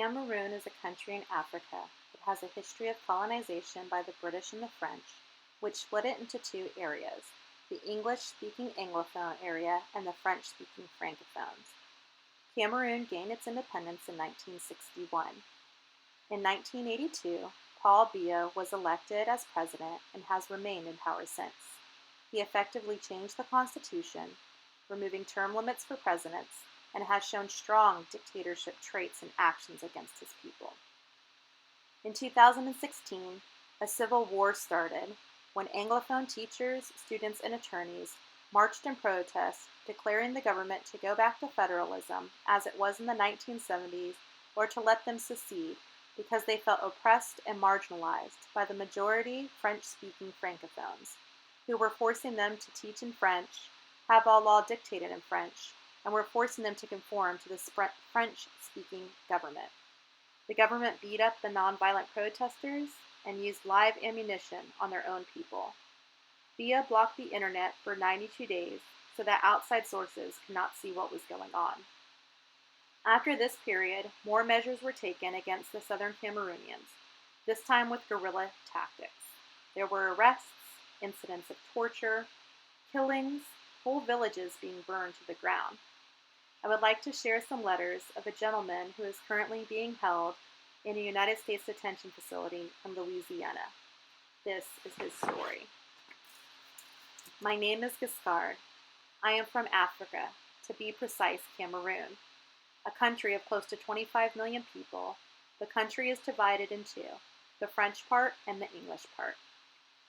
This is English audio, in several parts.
Cameroon is a country in Africa that has a history of colonization by the British and the French, which split it into two areas, the English-speaking Anglophone area and the French-speaking Francophones. Cameroon gained its independence in 1961. In 1982, Paul Biya was elected as president and has remained in power since. He effectively changed the constitution, removing term limits for presidents, and has shown strong dictatorship traits and actions against his people. In 2016, a civil war started when Anglophone teachers, students, and attorneys marched in protest, declaring the government to go back to federalism as it was in the 1970s or to let them secede because they felt oppressed and marginalized by the majority French-speaking Francophones, who were forcing them to teach in French, have all law dictated in French, and were forcing them to conform to the French-speaking government. The government beat up the nonviolent protesters and used live ammunition on their own people. Biya blocked the internet for 92 days so that outside sources could not see what was going on. After this period, more measures were taken against the southern Cameroonians, this time with guerrilla tactics. There were arrests, incidents of torture, killings, whole villages being burned to the ground. I would like to share some letters of a gentleman who is currently being held in a United States detention facility in Louisiana. This is his story. My name is Giscard. I am from Africa, to be precise, Cameroon, a country of close to 25 million people. The country is divided in two, the French part and the English part.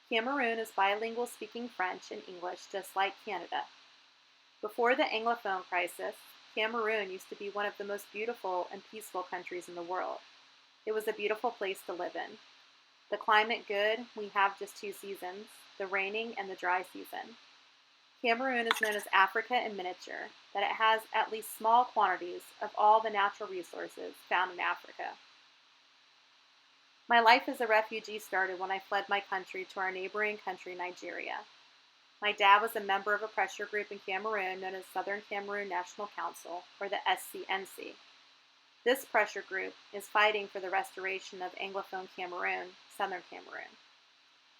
Cameroon is bilingual, speaking French and English just like Canada. Before the Anglophone crisis, Cameroon used to be one of the most beautiful and peaceful countries in the world. It was a beautiful place to live in. The climate good, we have just two seasons, the raining and the dry season. Cameroon is known as Africa in miniature, that it has at least small quantities of all the natural resources found in Africa. My life as a refugee started when I fled my country to our neighboring country, Nigeria. My dad was a member of a pressure group in Cameroon known as Southern Cameroon National Council, or the SCNC. This pressure group is fighting for the restoration of Anglophone Cameroon, Southern Cameroon.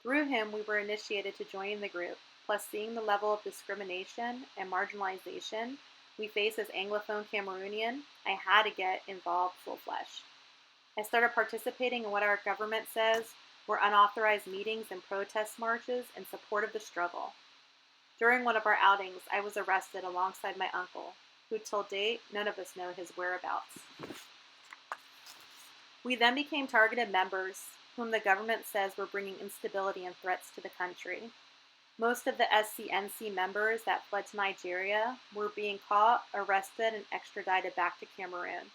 Through him, we were initiated to join the group, plus seeing the level of discrimination and marginalization we face as Anglophone Cameroonian, I had to get involved full-fledged. I started participating in what our government says were unauthorized meetings and protest marches in support of the struggle. During one of our outings, I was arrested alongside my uncle, who till date, none of us know his whereabouts. We then became targeted members whom the government says were bringing instability and threats to the country. Most of the SCNC members that fled to Nigeria were being caught, arrested, and extradited back to Cameroon.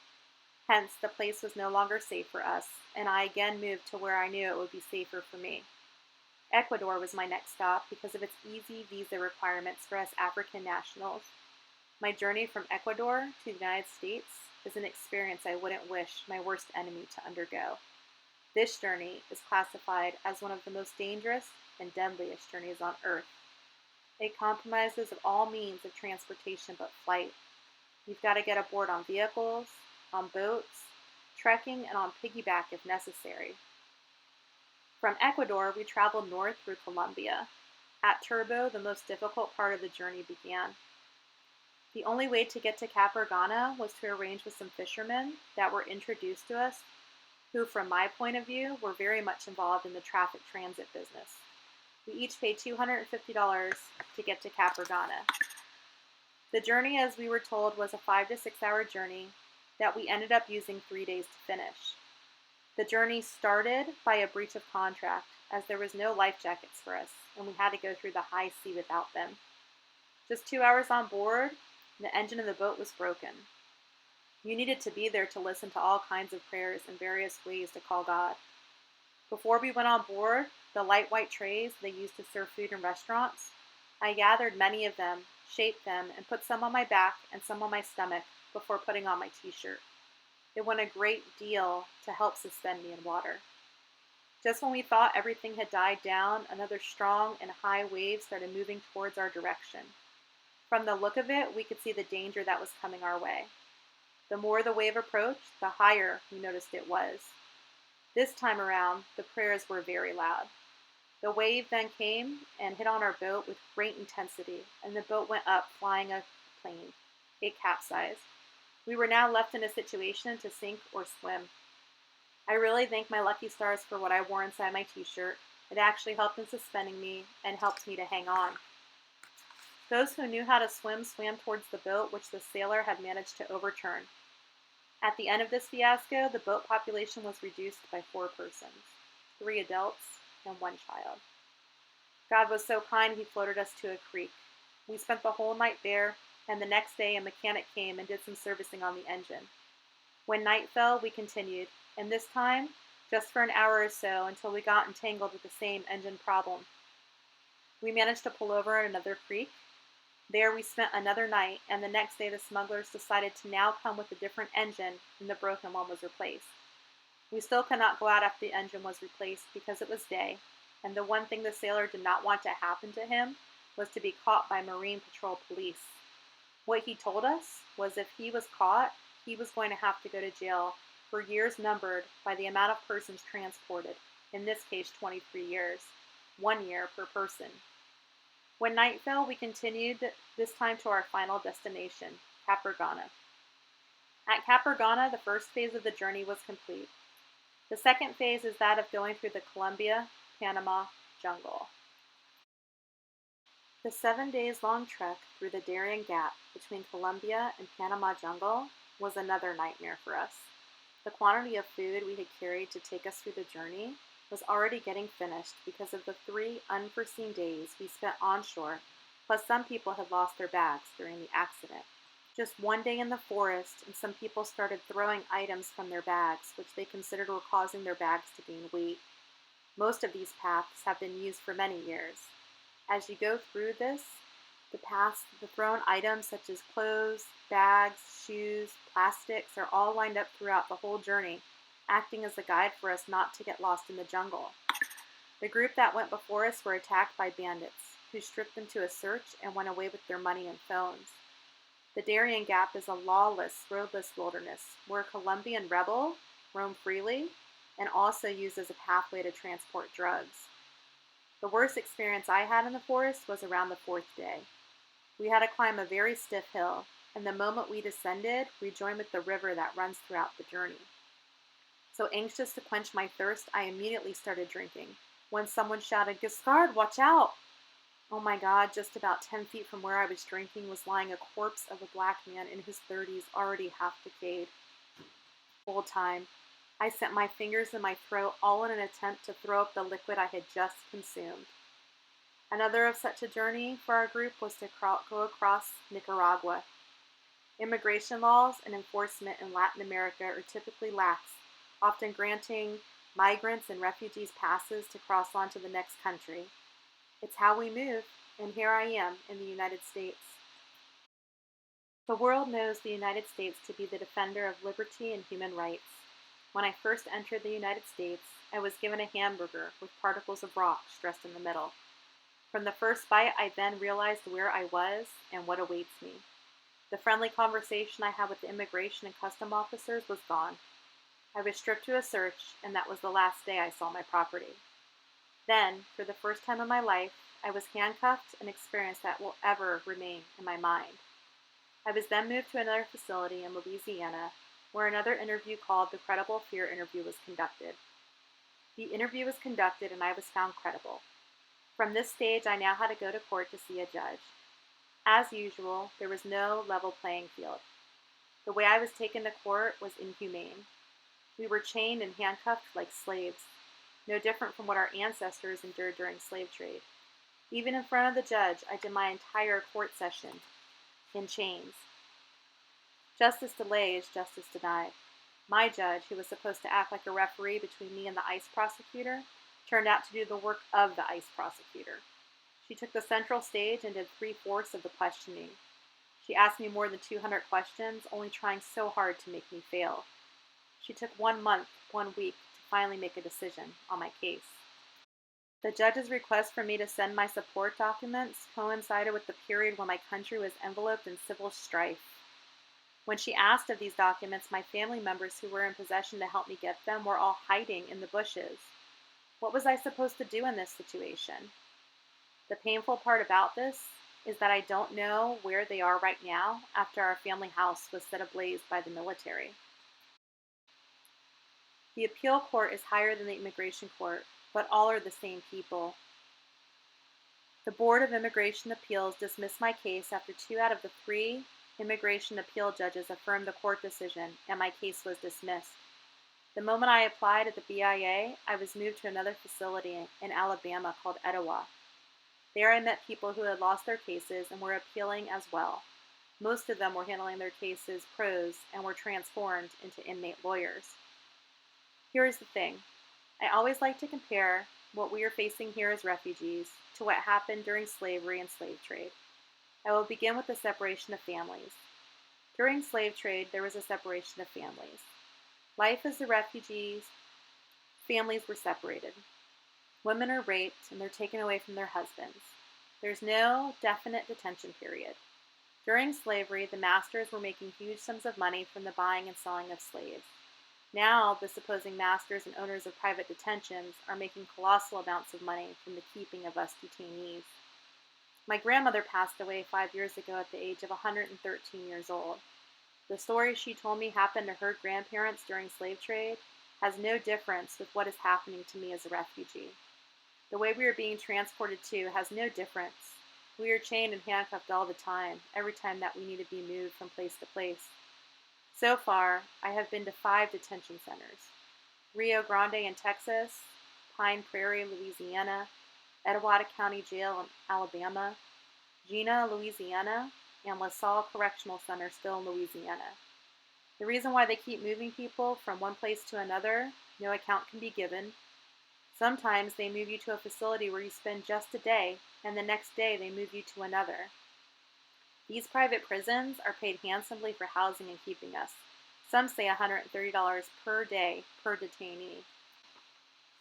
Hence, the place was no longer safe for us, and I again moved to where I knew it would be safer for me. Ecuador was my next stop because of its easy visa requirements for us African nationals. My journey from Ecuador to the United States is an experience I wouldn't wish my worst enemy to undergo. This journey is classified as one of the most dangerous and deadliest journeys on Earth. It compromises of all means of transportation but flight. You've got to get aboard on vehicles, on boats, trekking, and on piggyback if necessary. From Ecuador, we traveled north through Colombia. At Turbo, the most difficult part of the journey began. The only way to get to Capurganá was to arrange with some fishermen that were introduced to us, who, from my point of view, were very much involved in the traffic transit business. We each paid $250 to get to Capurganá. The journey, as we were told, was a 5 to 6 hour journey that we ended up using 3 days to finish. The journey started by a breach of contract, as there was no life jackets for us, and we had to go through the high sea without them. Just 2 hours on board, the engine of the boat was broken. You needed to be there to listen to all kinds of prayers and various ways to call God. Before we went on board, the light white trays they used to serve food in restaurants, I gathered many of them, shaped them, and put some on my back and some on my stomach before putting on my t-shirt. It went a great deal to help suspend me in water. Just when we thought everything had died down, another strong and high wave started moving towards our direction. From the look of it, we could see the danger that was coming our way. The more the wave approached, the higher we noticed it was. This time around, the prayers were very loud. The wave then came and hit on our boat with great intensity, and the boat went up, flying a plane. It capsized. We were now left in a situation to sink or swim. I really thank my lucky stars for what I wore inside my t-shirt. It actually helped in suspending me and helped me to hang on. Those who knew how to swim swam towards the boat, which the sailor had managed to overturn. At the end of this fiasco, the boat population was reduced by 4 persons, 3 adults and 1 child. God was so kind, he floated us to a creek. We spent the whole night there, and the next day a mechanic came and did some servicing on the engine. When night fell, we continued, and this time, just for an hour or so until we got entangled with the same engine problem. We managed to pull over at another creek. There we spent another night, and the next day the smugglers decided to now come with a different engine, and the broken one was replaced. We still could not go out after the engine was replaced because it was day, and the one thing the sailor did not want to happen to him was to be caught by Marine Patrol police. What he told us was if he was caught, he was going to have to go to jail for years numbered by the amount of persons transported, in this case 23 years, 1 year per person. When night fell, we continued this time to our final destination, Capergana. At Capergana, the first phase of the journey was complete. The second phase is that of going through the Colombia-Panama jungle. The 7 days long trek through the Darien Gap between Colombia and Panama jungle was another nightmare for us. The quantity of food we had carried to take us through the journey was already getting finished because of the 3 unforeseen days we spent onshore, plus some people had lost their bags during the accident. Just 1 day in the forest, and some people started throwing items from their bags, which they considered were causing their bags to gain weight. Most of these paths have been used for many years. As you go through this, the thrown items such as clothes, bags, shoes, plastics are all lined up throughout the whole journey, acting as a guide for us not to get lost in the jungle. The group that went before us were attacked by bandits, who stripped them to a search and went away with their money and phones. The Darien Gap is a lawless, roadless wilderness where Colombian rebels roam freely and also used as a pathway to transport drugs. The worst experience I had in the forest was around the 4th day. We had to climb a very stiff hill, and the moment we descended, we joined with the river that runs throughout the journey. So anxious to quench my thirst, I immediately started drinking, when someone shouted, "Giscard, watch out!" Oh my God, just about 10 feet from where I was drinking was lying a corpse of a black man in his 30s, already half decayed. Full time, I sent my fingers in my throat, all in an attempt to throw up the liquid I had just consumed. Another of such a journey for our group was to go across Nicaragua. Immigration laws and enforcement in Latin America are typically lax, often granting migrants and refugees passes to cross on to the next country. It's how we move, and here I am in the United States. The world knows the United States to be the defender of liberty and human rights. When I first entered the United States, I was given a hamburger with particles of rock stressed in the middle. From the first bite, I then realized where I was and what awaits me. The friendly conversation I had with the immigration and custom officers was gone. I was stripped to a search, and that was the last day I saw my property. Then, for the first time in my life, I was handcuffed, an experience that will ever remain in my mind. I was then moved to another facility in Louisiana, where another interview called the Credible Fear interview was conducted. The interview was conducted, and I was found credible. From this stage, I now had to go to court to see a judge. As usual, there was no level playing field. The way I was taken to court was inhumane. We were chained and handcuffed like slaves, no different from what our ancestors endured during slave trade. Even in front of the judge, I did my entire court session in chains. Justice delayed is justice denied. My judge, who was supposed to act like a referee between me and the ICE prosecutor, turned out to do the work of the ICE prosecutor. She took the central stage and did 3/4 of the questioning. She asked me more than 200 questions, only trying so hard to make me fail. She took 1 month, 1 week to finally make a decision on my case. The judge's request for me to send my support documents coincided with the period when my country was enveloped in civil strife. When she asked of these documents, my family members who were in possession to help me get them were all hiding in the bushes. What was I supposed to do in this situation? The painful part about this is that I don't know where they are right now after our family house was set ablaze by the military. The appeal court is higher than the immigration court, but all are the same people. The Board of Immigration Appeals dismissed my case after 2 out of the 3 immigration appeal judges affirmed the court decision, and my case was dismissed. The moment I applied at the BIA, I was moved to another facility in Alabama called Etowah. There I met people who had lost their cases and were appealing as well. Most of them were handling their cases pros and were transformed into inmate lawyers. Here is the thing. I always like to compare what we are facing here as refugees to what happened during slavery and slave trade. I will begin with the separation of families. During slave trade, there was a separation of families. Life as the refugees, families were separated. Women are raped and they're taken away from their husbands. There's no definite detention period. During slavery, the masters were making huge sums of money from the buying and selling of slaves. Now, the supposing masters and owners of private detentions are making colossal amounts of money from the keeping of us detainees. My grandmother passed away 5 years ago at the age of 113 years old. The story she told me happened to her grandparents during slave trade has no difference with what is happening to me as a refugee. The way we are being transported to has no difference. We are chained and handcuffed all the time, every time that we need to be moved from place to place. So far, I have been to 5 detention centers: Rio Grande in Texas, Pine Prairie, Louisiana, Etowah County Jail in Alabama, Gina, Louisiana, and LaSalle Correctional Center still in Louisiana. The reason why they keep moving people from one place to another, no account can be given. Sometimes they move you to a facility where you spend just a day, and the next day they move you to another. These private prisons are paid handsomely for housing and keeping us. Some say $130 per day per detainee.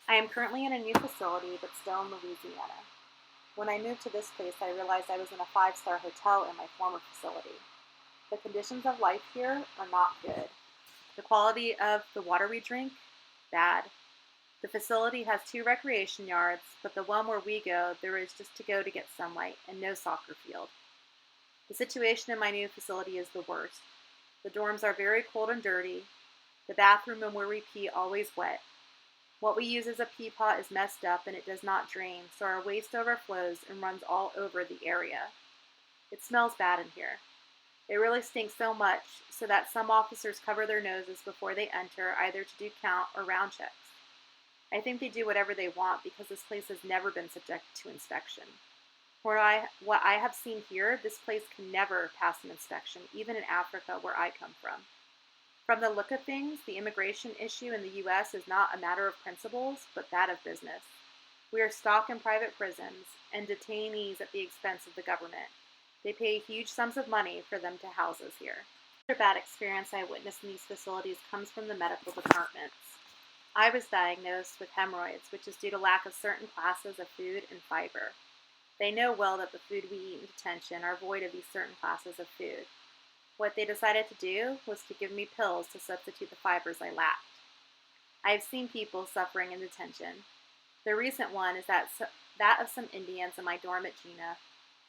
I am currently in a new facility, but still in Louisiana. When I moved to this place, I realized I was in a 5-star hotel in my former facility. The conditions of life here are not good. The quality of the water we drink, bad. The facility has 2 recreation yards, but the one where we go, there is just to go to get sunlight and no soccer field. The situation in my new facility is the worst. The dorms are very cold and dirty. The bathroom and where we pee always wet. What we use as a pee pot is messed up and it does not drain, so our waste overflows and runs all over the area. It smells bad in here. It really stinks so much so that some officers cover their noses before they enter, either to do count or round checks. I think they do whatever they want because this place has never been subjected to inspection. What I have seen here, this place can never pass an inspection, even in Africa where I come from. From the look of things, the immigration issue in the U.S. is not a matter of principles, but that of business. We are stocked in private prisons and detainees at the expense of the government. They pay huge sums of money for them to house us here. Another bad experience I witnessed in these facilities comes from the medical departments. I was diagnosed with hemorrhoids, which is due to lack of certain classes of food and fiber. They know well that the food we eat in detention are void of these certain classes of food. What they decided to do was to give me pills to substitute the fibers I lacked. I have seen people suffering in detention. The recent one is that of some Indians in my dorm at Gina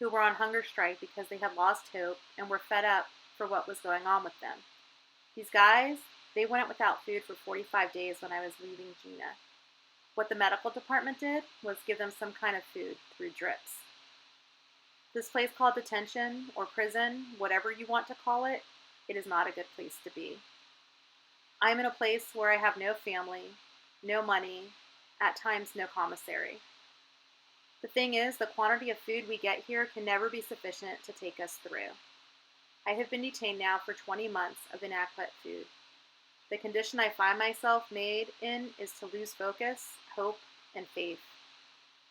who were on hunger strike because they had lost hope and were fed up for what was going on with them. These guys, they went without food for 45 days when I was leaving Gina. What the medical department did was give them some kind of food through drips. This place called detention or prison, whatever you want to call it, it is not a good place to be. I am in a place where I have no family, no money, at times no commissary. The thing is, the quantity of food we get here can never be sufficient to take us through. I have been detained now for 20 months of inadequate food. The condition I find myself made in is to lose focus, hope, and faith.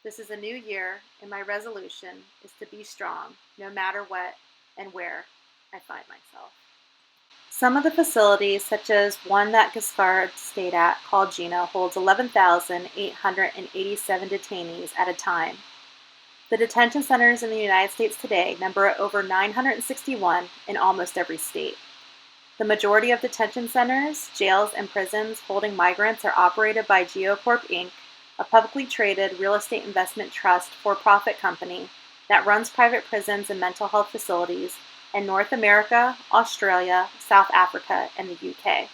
This is a new year, and my resolution is to be strong, no matter what and where I find myself. Some of the facilities, such as one that Giscard stayed at, called Gina, holds 11,887 detainees at a time. The detention centers in the United States today number over 961 in almost every state. The majority of detention centers, jails, and prisons holding migrants are operated by GeoCorp Inc., a publicly traded real estate investment trust for-profit company that runs private prisons and mental health facilities in North America, Australia, South Africa, and the UK.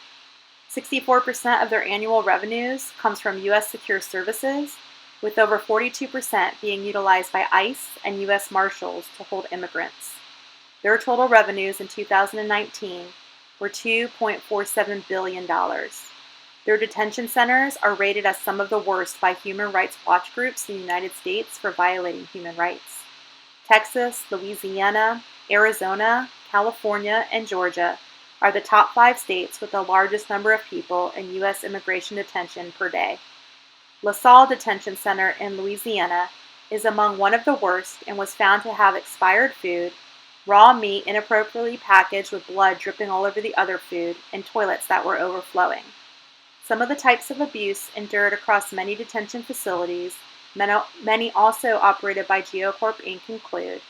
64% of their annual revenues comes from U.S. Secure Services, with over 42% being utilized by ICE and U.S. Marshals to hold immigrants. Their total revenues in 2019 were $2.47 billion. Their detention centers are rated as some of the worst by human rights watch groups in the United States for violating human rights. Texas, Louisiana, Arizona, California, and Georgia are the top 5 states with the largest number of people in U.S. immigration detention per day. La Salle Detention Center in Louisiana is among one of the worst and was found to have expired food, raw meat inappropriately packaged with blood dripping all over the other food, and toilets that were overflowing. Some of the types of abuse endured across many detention facilities, many also operated by GeoCorp Inc., include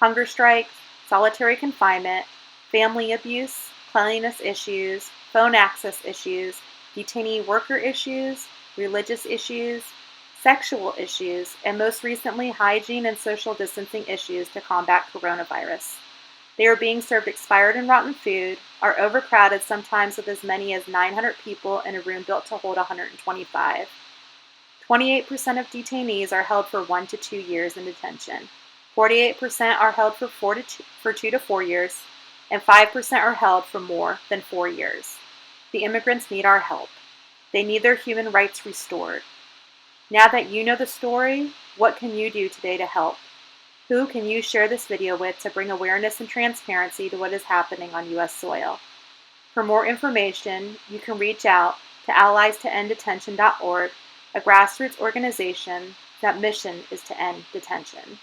hunger strikes, solitary confinement, family abuse, cleanliness issues, phone access issues, detainee worker issues, religious issues, sexual issues, and most recently hygiene and social distancing issues to combat coronavirus. They are being served expired and rotten food, are overcrowded sometimes with as many as 900 people in a room built to hold 125. 28% of detainees are held for 1 to 2 years in detention. 48% are held for 2 to 4 years, and 5% are held for more than 4 years. The immigrants need our help. They need their human rights restored. Now that you know the story, what can you do today to help? Who can you share this video with to bring awareness and transparency to what is happening on U.S. soil? For more information, you can reach out to allies-to-end-detention.org, a grassroots organization that mission is to end detention.